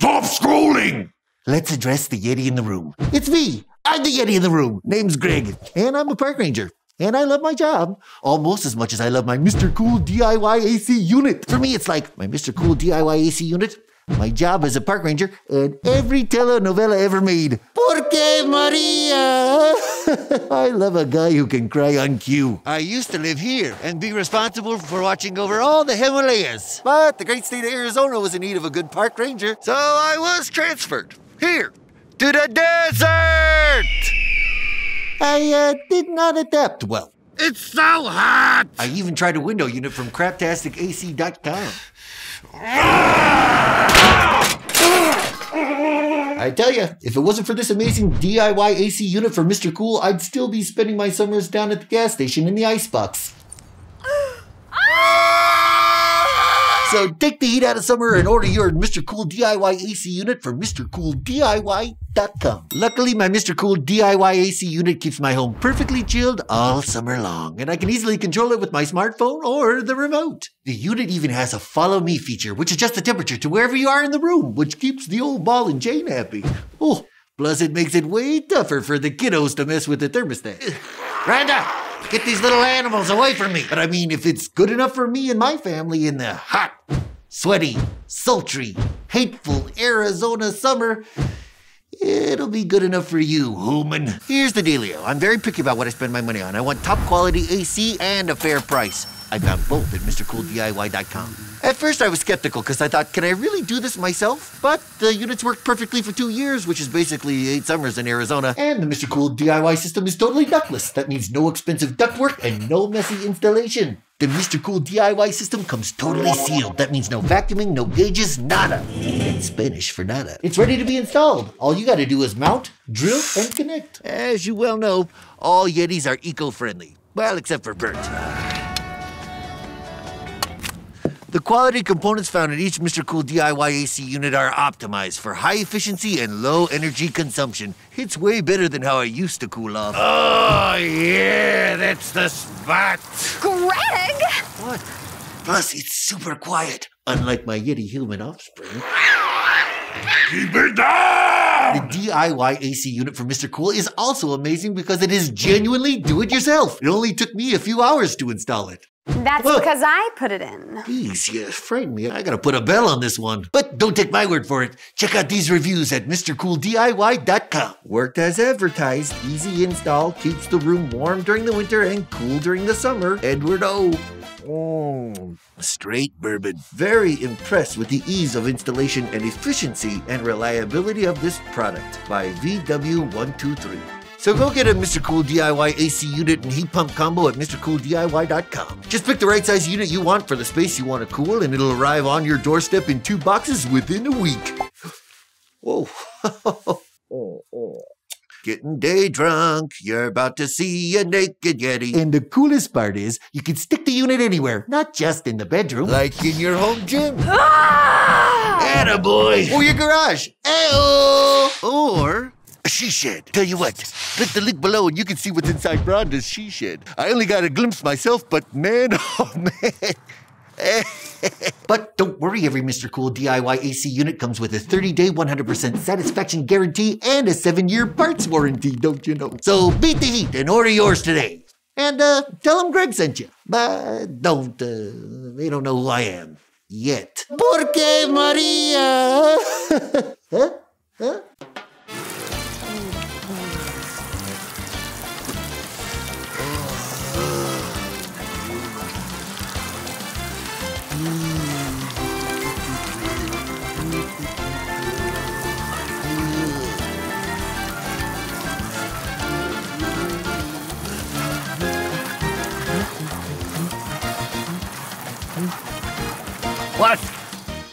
Stop scrolling! Let's address the Yeti in the room. It's me. I'm the Yeti in the room. Name's Greg, and I'm a park ranger. And I love my job almost as much as I love my Mr. Cool DIY AC unit. For me, it's like my Mr. Cool DIY AC unit, my job as a park ranger, and every telenovela ever made. Porque Maria? I love a guy who can cry on cue. I used to live here and be responsible for watching over all the Himalayas. But the great state of Arizona was in need of a good park ranger, so I was transferred here to the desert. I did not adapt well. It's so hot! I even tried a window unit from craptasticac.com. I tell you, if it wasn't for this amazing DIY AC unit for Mr. Cool, I'd still be spending my summers down at the gas station in the icebox. So take the heat out of summer and order your Mr. Cool DIY AC unit from MrCoolDIY.com. Luckily, my Mr. Cool DIY AC unit keeps my home perfectly chilled all summer long, and I can easily control it with my smartphone or the remote. The unit even has a follow me feature, which adjusts the temperature to wherever you are in the room, which keeps the old ball and chain happy. Oh, plus it makes it way tougher for the kiddos to mess with the thermostat. Rhonda! Get these little animals away from me. But I mean, if it's good enough for me and my family in the hot, sweaty, sultry, hateful Arizona summer, it'll be good enough for you, human. Here's the dealio. I'm very picky about what I spend my money on. I want top quality AC and a fair price. I found both at MrCoolDIY.com. At first, I was skeptical because I thought, can I really do this myself? But the units worked perfectly for 2 years, which is basically 8 summers in Arizona. And the Mr. Cool DIY system is totally ductless. That means no expensive ductwork and no messy installation. The Mr. Cool DIY system comes totally sealed. That means no vacuuming, no gauges, nada. In Spanish for nada. It's ready to be installed. All you gotta do is mount, drill, and connect. As you well know, all Yetis are eco-friendly. Well, except for Bert. The quality components found in each Mr. Cool DIY AC unit are optimized for high efficiency and low energy consumption. It's way better than how I used to cool off. Oh, yeah, that's the spot. Greg! What? Plus, it's super quiet, unlike my Yeti human offspring. Keep it down! The DIY AC unit for Mr. Cool is also amazing because it is genuinely do-it-yourself. It only took me a few hours to install it. That's because I put it in. Please, you frightened me. I gotta put a bell on this one. But don't take my word for it. Check out these reviews at MrCoolDIY.com. Worked as advertised, easy install, keeps the room warm during the winter and cool during the summer. Edward O. Straight bourbon. Very impressed with the ease of installation and efficiency and reliability of this product by VW123. So go get a Mr. Cool DIY AC unit and heat pump combo at MrCoolDIY.com. Just pick the right size unit you want for the space you want to cool, and it'll arrive on your doorstep in 2 boxes within a week. Whoa. Getting day drunk, you're about to see a naked Yeti. And the coolest part is, you can stick the unit anywhere, not just in the bedroom. Like in your home gym. Attaboy. Or your garage. Ayo. Or a she shed. Tell you what, click the link below and you can see what's inside Rhonda's she shed. I only got a glimpse myself, but man, oh man. But don't worry, every Mr. Cool DIY AC unit comes with a 30-day 100% satisfaction guarantee and a 7-year parts warranty, don't you know? So beat the heat and order yours today. And tell them Greg sent you. But don't, they don't know who I am. Yet. Porque Maria? Huh? Huh? What?